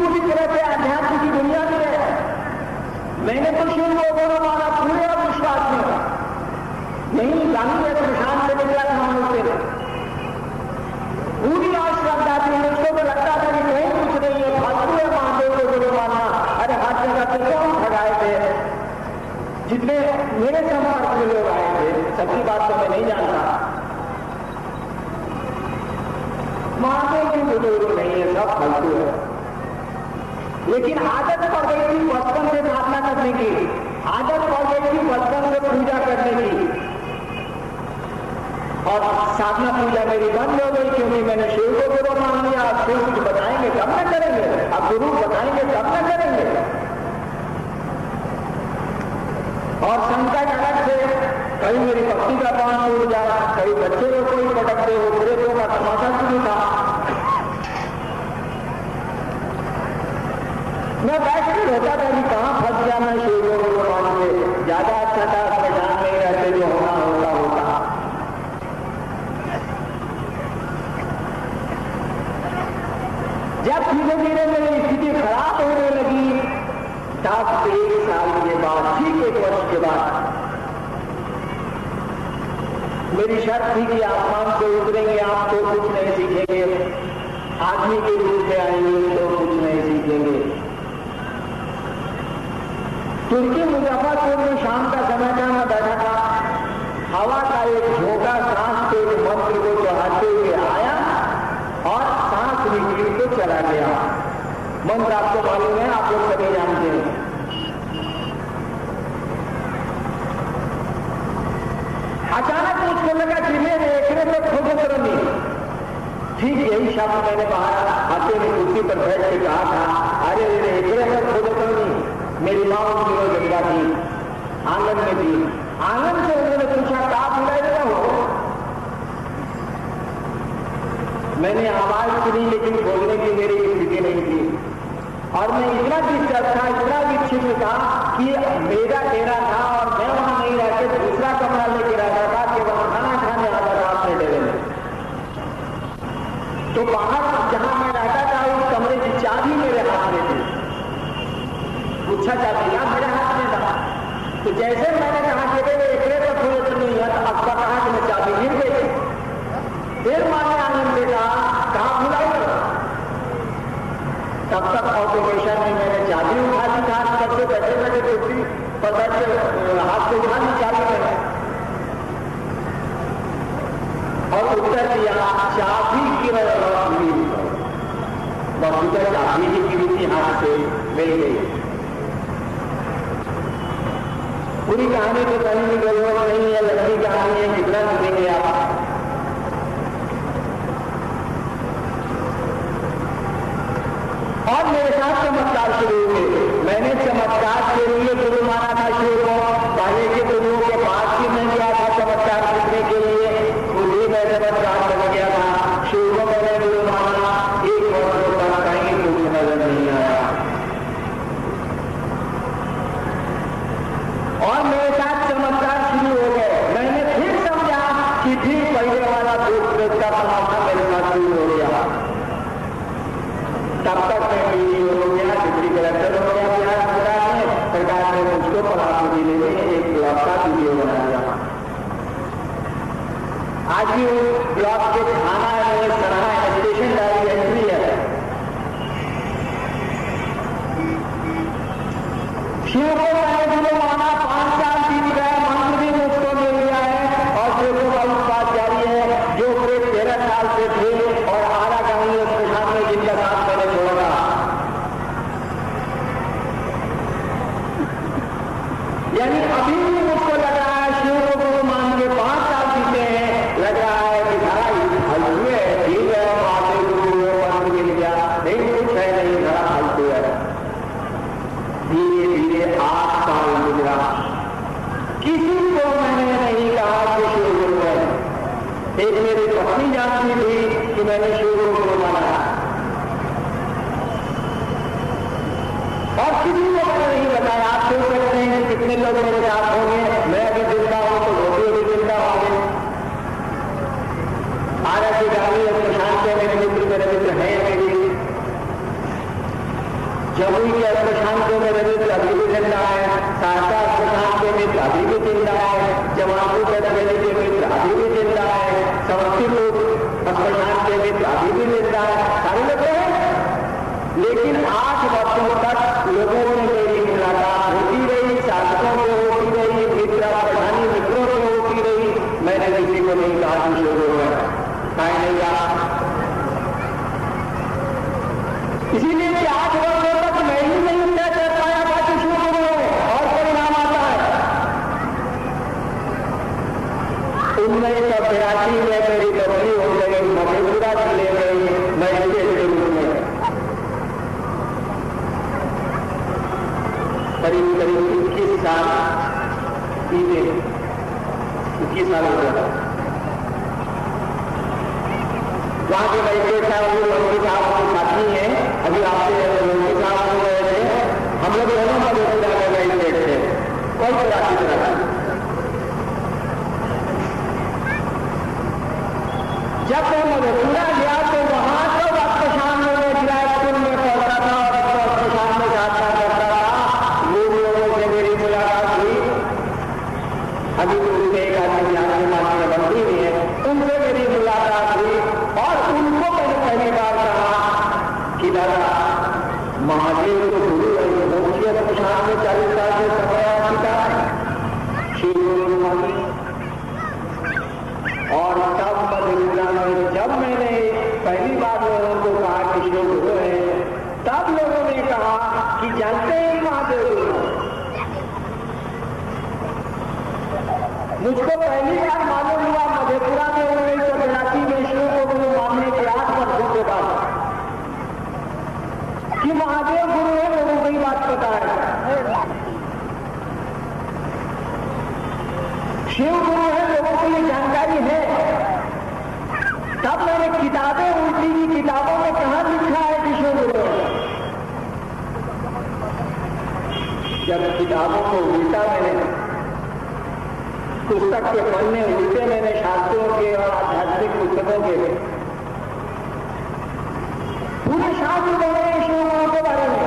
दूसरी तरह से आध्यात्म की दुनिया भी है। मैंने तो शिव को गुरु माना पूरे विश्वास में, नहीं गांधी प्रशांत से निकला था मनुष्य, पूरी आज श्रद्धा थी। मुझको तो लगता था कि कहीं कुछ नहीं है, फालतू है महादेव को गुरु मानना। अरे हर जगह पे कौन ठगाए थे, जितने मेरे संपर्क में लोग आए थे, सच्ची बात तो मैं नहीं जानता, महादेव की गुरु नहीं है, सब फालतू है। लेकिन आदत पड़ गई थी बचपन से साधना करने की, आदत पड़ गई थी बचपन से पूजा करने की, और साधना पूजा मेरी बंद हो गई क्योंकि मैंने शिव को गुरु मान लिया। अब शिव कुछ बताएंगे तब न करेंगे, अब गुरु बताएंगे तब न करेंगे। और संकट अलग से, कहीं मेरी भक्ति का पान टूट जाए, कहीं बच्चे को कोई पटक दे, वो प्रेतों का तमाशा शुरू था। मैं बैठ कर होता था कि कहां फंस गया मैं शिव को गुरु मान के। ज्यादा अच्छा था अपने जान नहीं रहते, जो होना होता होता। जब धीरे धीरे मेरी स्थिति खराब होने लगी, तब 1 साल के बाद, ठीक 1 वर्ष के बाद, मेरी शर्त थी कि आप मान से उतरेंगे, आप तो कुछ नहीं सीखेंगे, आदमी के रूप में आएंगे तो कुछ नहीं सीखेंगे। तुर्की मुजफ्फरपुर में शाम का समय था, मैं बैठा था, हवा का एक झोंका सांस के मंत्र को चढ़ाते हुए आया और सांस निकली तो चला गया। मंत्र आपको मालूम है, आप लोग सभी जानते हैं। अचानक मुझको लगा कि मैं देखने में खुद उतरनी। ठीक यही शब्द मैंने बाहर आते में कुर्सी पर बैठ के कहा था, अरे देखने में खुद उतरनी। मेरी माँ उनकी वो जगह थी, आंगन में थी। आंगन से उन्होंने पूछा, कहा बुलाएगा हो? मैंने आवाज सुनी लेकिन बोलने की मेरी स्थिति नहीं थी, और मैं इतना डिस्टर्ब था, इतना विक्षिप्त था कि मेरा डेरा था और मैं वहां नहीं रहकर दूसरा कमरा लेके रहता था कि वहां खाना खाने आता था अपने डेरे में। तो बाहर जहां मैं रहता था उस कमरे की चाबी मेरे हाथ में थी, पूछा चाबी क्या मेरे हाथ में था। तो जैसे मैंने कहा कि एकरे तो थोड़े तो नहीं है, तो अब कहा कि मैं चाबी गिर गई। फिर माने आनंद बेटा कहां भुलाई, तब तक ऑटोमेशन में मैंने चाबी उठा दी था, तब से बैठे बैठे कुर्सी पर बैठ के हाथ से उठा दी चाबी मैंने और उत्तर दिया, चाबी गिर बस चाबी ही गिरी थी, हाथ से मिल गई। पूरी कहानी तो कहने की जरूरत नहीं है, लंबी कहानी है, कितना सुनेंगे आप। और मेरे साथ चमत्कार शुरू हुए। मैंने चमत्कार के लिए गुरु माना था शिव को। पहले के गुरुओं के पास भी मैं गया था चमत्कार सीखने के लिए, खुद ही मैं चमत्कार बन गया था। शिव को मैंने गुरु माना, 1 वर्ष तक कहीं कुछ नजर नहीं आया। और मेरे साथ चमत्कार शुरू हो गए। मैंने फिर समझा कि ठीक पहले वाला भूत प्रेत का तमाशा मेरे साथ शुरू हो गया। तब तक मैं पीजी हो गया, डिप्टी कलेक्टर हो गया बिहार सरकार में। सरकार ने मुझको पलामू जिले में एक ब्लॉक का वीडियो बना दिया। आज भी उस ब्लॉक के थाना में सराहा स्टेशन डायरी एंट्री है। शिव को मैंने गुरु माना, 5 साल बीत गए, मंत्र भी मुझको मिल गया है और प्रेतों का उत्पाद जारी है। जो प्रेत 13 साल से थे और आरा गांवी स्टेशन में जिनका साथ मैंने छोड़ा, यानी अभी भी मुझको लग रहा है शिव को गुरु मान के 5 साल बीते हैं, लग रहा है कि धरा हल्लू है, ठीक है, महादेव गुरु मंत्र मिल गया, नहीं कुछ है, नहीं धरा हल्लू है। धीरे धीरे 8 साल गुजरा, किसी को मैंने नहीं कहा कि शिव गुरु है। एक मेरी पत्नी जानती थी कि मैंने शिव गुरु माना, और किसी को मैंने नहीं बताया। आप सोच सकते हैं कि कितने लोग मेरे साथ होंगे, मैं अभी जिंदा हूं तो वो भी जिंदा होंगे। आरा की गाड़ी और प्रशांत के मेरे मित्र हैं मेरी। अभी भी जिंदा है, सहरसा अस्पताल के मित्र अभी भी जिंदा है, जमालपुर गढ़वेली के मित्र अभी भी जिंदा है, समस्तीपुर अस्पताल के मित्र अभी भी जिंदा है, सारे लोग हैं। लेकिन 8 वर्षों तक लोगों से मेरी मुलाकात होती रही, शासकों से होती रही, मित्र प्रधानी मित्रों से होती रही, मैंने किसी को नहीं कहा कि शुरू है खाए नहीं रहा। इसीलिए कि 8 वर्षों तक मैं ही नहीं तय कर पाया था कि शुरू है और परिणाम आता है। 1982 में मेरी बदली हो गई मधेपुरा जिले में, मैं इसके रूप में करीब 21 साल पीछे 21 साल हो गया। वहां के बैठे साहब वो मंत्री साहब के साथी हैं, अभी आपसे मंत्री साहब हो गए थे, हम लोग दोनों मधेपुरा में बैठे थे, कोई तरह की तरह। जब मैं मधेपुरा गया तो वहां तो अस्पताल में गिराजपुर में पहुंचा था और अस्पताल में जाता करता था, वो लोगों से मेरी मुलाकात हुई। अभी तो उनके एक आदमी जाने मानने बनती नहीं है, उनसे मेरी मुलाकात हुई और उनको मैंने पहली बार कहा कि दादा महादेव को गुरु मुख्य अस्पताल में 40 साल से समय आ चुका है, शिव गुरु मानी। और तब मधेपुरा में जब मैंने पहली बार लोगों को कहा कि शिव गुरु है, तब लोगों ने कहा कि जानते हैं महादेव गुरु। मुझको पहली बार मालूम हुआ मधेपुरा में 1982 में शिव को गुरु मानने के 8 वर्षों के बाद कि महादेव गुरु है, लोगों को ही बात पता है। शिव गुरु है, लोगों को ये जानकारी है। तब मैंने किताबें उल्टी की, किताबों में कहां लिखा है कि शिव गुरु है। जब किताबों को उल्टा मैंने पुस्तक के पन्ने उल्टे मैंने शास्त्रों के और आध्यात्मिक पुस्तकों के पूरे शास्त्र बने शिव गुरु के बारे में।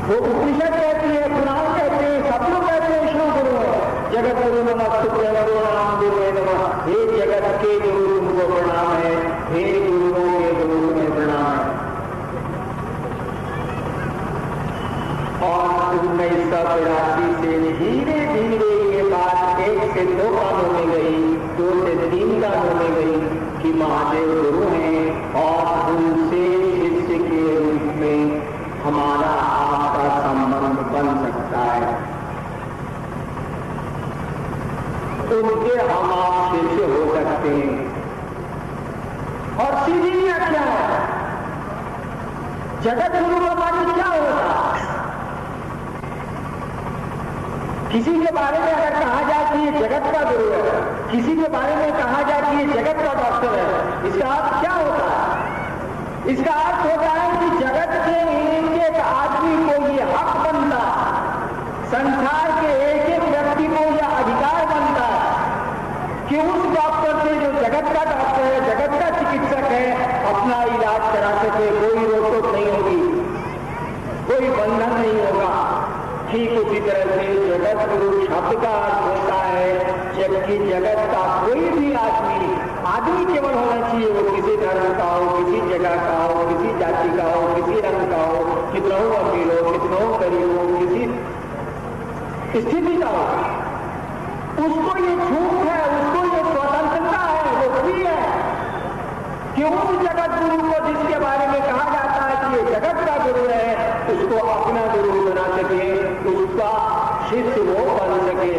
वो उपनिषद कहती है, पुराण कहते हैं, सब लोग कहते हैं शिव गुरु है। जगत गुरु नमः तुभ्य नाम गुरु नमः, हे जगत के गुरु तुमको प्रणाम है, हे गुरुओं के गुरु तुम्हें प्रणाम है। और 1982 से धीरे धीरे ये बात 1 से 2 कानों में गई, 2 से 3 कानों में गई कि महादेव गुरु हैं और उनसे शिष्य के रूप में हमारा आपका संबंध बन सकता है, उनके हम आप शिष्य हो सकते हैं। और सीधी क्या है, जगत गुरु का मानी क्या होता? किसी के बारे में अगर कहा जाए कि ये जगत का गुरु है, किसी के बारे में कहा जाए कि ये जगत का डॉक्टर है, इसका अर्थ क्या होता है? इसका अर्थ होता है कि जगत के एक आदमी को ये हक बनता, संसार के एक व्यक्ति को यह अधिकार बनता कि उस डॉक्टर से, जो जगत का डॉक्टर है, जगत का चिकित्सक है, अपना इलाज करा सके। कोई रोक टोक नहीं होगी, कोई बंधन नहीं होगा। ठीक उसी तरह से जगत गुरु शब्द का अर्थ होता है, जबकि जगत का कोई भी आदमी केवल होना चाहिए, वो किसी धर्म का हो, किसी जगह का हो, किसी जाति का हो, किसी रंग का हो, कितना हो अमीर हो, कितना हो गरीब हो, किसी स्थिति का हो, उसको ये छूट है, उसको ये स्वतंत्रता है, वो फ्री है कि उस जगत गुरु को जिसके बारे में कहा जाता है कि ये जगत का गुरु है, उसको अपना गुरु बना सके, उसका शिष्य वो बन सके।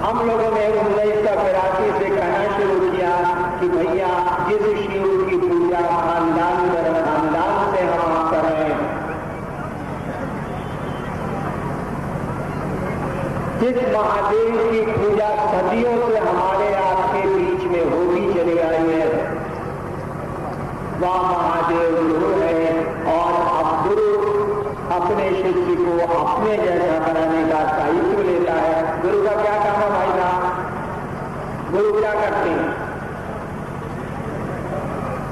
हम लोगों ने 1982 से कहना शुरू किया कि भैया जिस शिव की पूजा खानदान से हम आप कर रहे हैं, जिस महादेव की पूजा सदियों से हमारे आपके बीच में होती चली आई है, वह महादेव गुरु है। और अब गुरु अपने शिष्य को अपने जैसा बनाने का दायित्व लेता है। गुरु का क्या काम है भाई साहब? गुरु क्या करते हैं?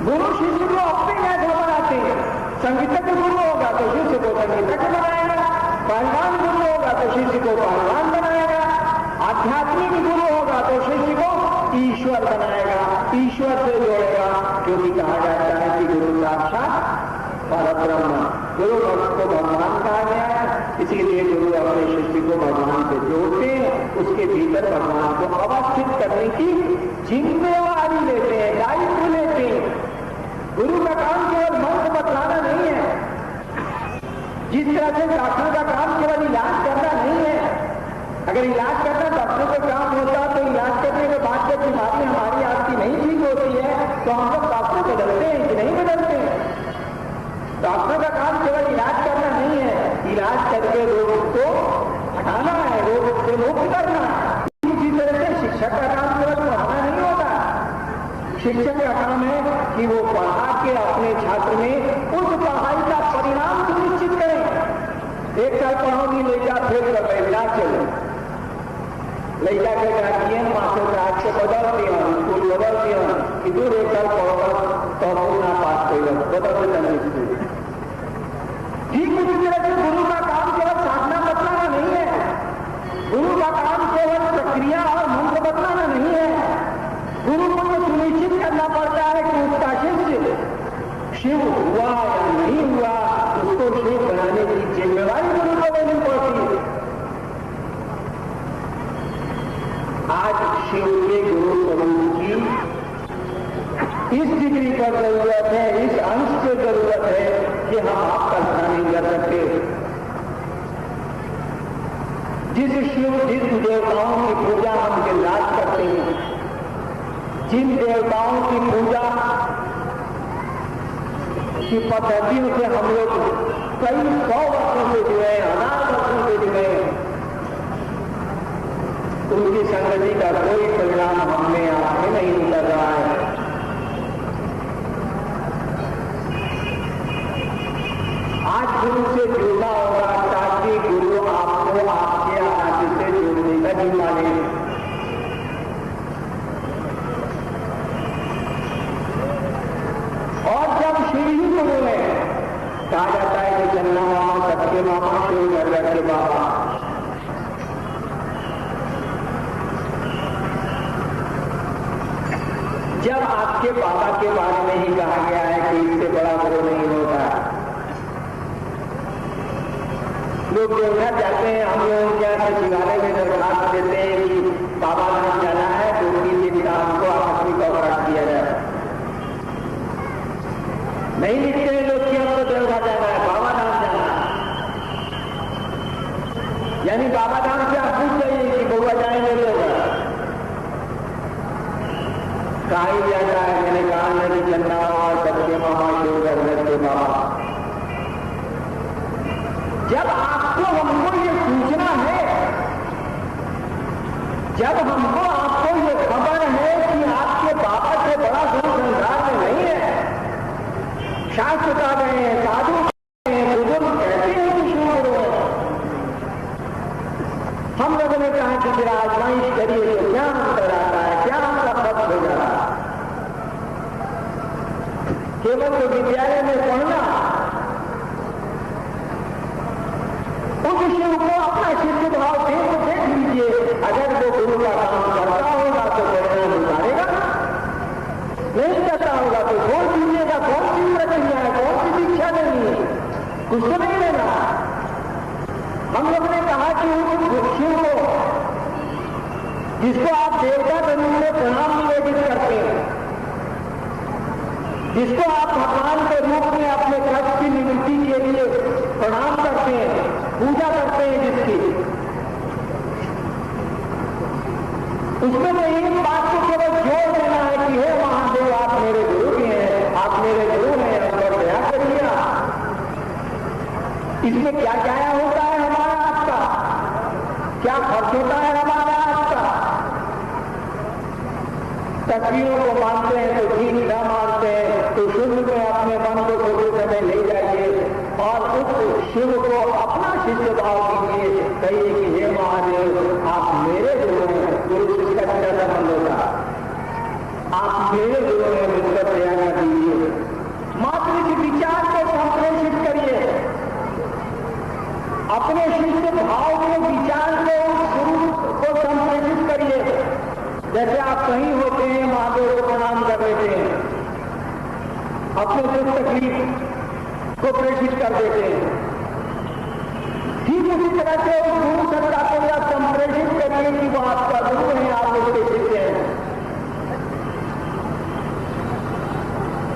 गुरु शिष्य को अपने जैसा बनाते हैं। संगीतज्ञ गुरु होगा तो शिष्य को संगीतज्ञ बनाएगा, पहलवान गुरु होगा तो शिष्य को पहलवान बनाएगा, आध्यात्मिक गुरु होगा तो शिष्य को ईश्वर बनाएगा, ईश्वर से जोड़ेगा। क्योंकि कहा जाता है कि गुरु साक्षात परब्रह्म, गुरु को भगवान कहा गया है, इसीलिए गुरु अपने शिष्य को भगवान से जोड़ते हैं, उसके भीतर भगवान को अवस्थित करने की जिम्मेवारी लेते हैं, दायित्व लेते हैं। गुरु का काम केवल मंत्र बतलाना नहीं है, जिस तरह से डॉक्टर का काम केवल इलाज करना नहीं है। अगर इलाज करना डॉक्टर का काम होता तो इलाज करने के बाद जब बीमारी हमारी आपकी नहीं ठीक होती है तो हम लोग डॉक्टर बदलते हैं कि नहीं बदलते हैं। डॉक्टर का काम केवल इलाज करना नहीं है, इलाज करके रोग को हटाना है, रोग से मुक्त करना। इसी तरह से शिक्षक का काम केवल पढ़ाना नहीं होता। शिक्षक का काम है कि वो पढ़ा के अपने छात्र में उस पढ़ाई का परिणाम सुनिश्चित करें। एक साल पढ़ोगी लड़का फिर लड़का चले, लड़का के गार्जियन मास्टर आज से बदलती हैं, स्कूल बदलती हैं कि दूर एक साल पढ़ोगा तो ना पास करेगा, बदलते नहीं स्कूल। ठीक उसी तरह से गुरु का काम केवल साधना बतलाना नहीं है, गुरु का काम केवल प्रक्रिया और मंत्र बतलाना नहीं है। गुरु को यह सुनिश्चित करना पड़ता है कि उसका शिष्य शिव हुआ या नहीं हुआ, उसको शिव बनाने की जिम्मेवारी गुरु को लेनी पड़ती है। आज शिव के गुरु स्वरूप की इस डिग्री पर जरूरत है, इस अंश से जरूरत है कि हम आप कल्पना नहीं कर सकते। जिस शिव, जिस देवताओं की पूजा हम दिन रात करते हैं, जिन देवताओं की पूजा की पद्धतियों से हम लोग कई 100 वर्षों से जुड़े, 1000 वर्षों से जुड़े, उनकी संगति का कोई परिणाम हमने आगे नहीं निकल रहा है। आज गुरु से जुड़ना होगा ताकि गुरु आपको आपके आदि से जुड़ने का जिम्मा ले। और जब शिव ही गुरु है, कहा जाता है कि चन्ना मामा सबके मामा शिव नगर के बाबा। जब आपके बाबा के बारे में ही कहा गया है कि इससे बड़ा गुरु नहीं होता। लोग देवघर जाते हैं, हम लोग क्या सचिवालय में दरखास्त देते हैं कि बाबा धाम जाना है, 2-3 दिन का हमको आकस्मिक अवकाश दिया जाए। नहीं लिखते हैं लोग कि हमको देवघर जाना है, बाबा धाम जाना है। यानी बाबा धाम से आप पूछ जाइए कि बउआ जाएंगे देवघर, कहा ही जाता है। मैंने कहा नहीं, चन्ना और सबके मामा शिव घर के बाबा। जब आपको हमको ये सूचना है, जब हमको आपको ये खबर है कि आपके बाबा से बड़ा गुरु संसार में नहीं है, शास्त्र बता रहे हैं, साधु बुजुर्ग कहते हैं कि शिव गुरु है। हम लोगों ने कहा कि फिर आजमाइश करिए तो क्या अंतर आता है, क्या आपका पद हो जा रहा है। केवल तो विद्यालय में पढ़ना, उस शिव को अपना शिष्य भाव देख लीजिए। अगर वो गुरु का काम करता होगा तो परिणाम उतारेगा, नहीं करता होगा तो छोड़ दीजिएगा। कौन सी प्रक्रिया है, कौन सी शिक्षा देनी है, कुछ तो नहीं लेना। हम लोग ने कहा कि उस शिव को, जिसको आप देवता के रूप में प्रणाम निवेदित करते हैं, जिसको आप भगवान के रूप में अपने कष्ट की निवृत्ति के लिए प्रणाम करते हैं, पूजा करते हैं, जिसकी उसमें तो एक बात को केवल जोड़ देना है कि हे महादेव, आप मेरे गुरु भी हैं, आप मेरे गुरु हैं, हम पर दया करिए। इसमें क्या क्या होता है हमारा आपका, क्या खर्च होता है हमारा आपका। तस्वीरों को मानते हैं तो ठीक, न मानते हैं तो शुद्ध में अपने मन को थोड़े समय ले जाइए और उस शिव को अपना शिष्य भाव कीजिए। कहिए कि हे महादेव, आप मेरे गुरु हैं। गुरु शिष्य का क्या संबंध होता, आप मेरे गुरु हैं, मुझ पर दया न दीजिए। शिष्य भाव के विचार को स्वरूप को संप्रेषित करिए। जैसे आप कहीं होते हैं, महादेव को प्रणाम कर लेते हैं, अपने दुख तकलीफ को प्रेषित कर देते हैं। ठीक उसी तरह से उस गुरु सत्ता को या संप्रेषित करिए कि वो आपका गुरु है, आप उसके शिष्य हैं।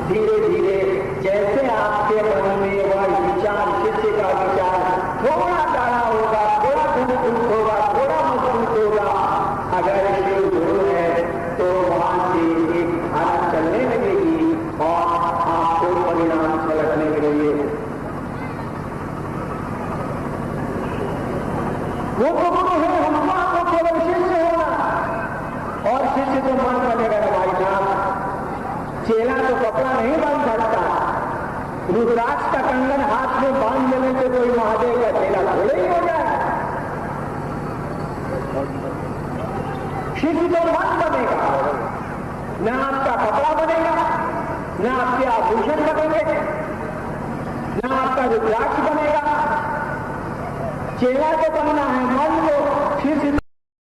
धीरे धीरे जैसे आपके मन में वह विचार, शिष्य का विचार थोड़ा गाढ़ा होगा, थोड़ा मजबूत होगा, थोड़ा मजबूत होगा, अगर शिव गुरु है तो वहां से एक धारा चलने लगेगी और आपको परिणाम पलटने लगेंगे। वो तो गुरु है, हमको आपको केवल शिष्य होना, और शिष्य तो मन बनेगा ना भाई साहब। चेला तो कपड़ा नहीं बांध सकता, रुद्राक्ष का कंगन हाथ में बांध लेने से कोई महादेव का चेला थोड़े ही हो जाए। शिष्य तो मन बनेगा, न आपका कपड़ा बनेगा, न आपके आभूषण बनेंगे, न आपका रुद्राक्ष बनेगा। चेला तो बनना है, मन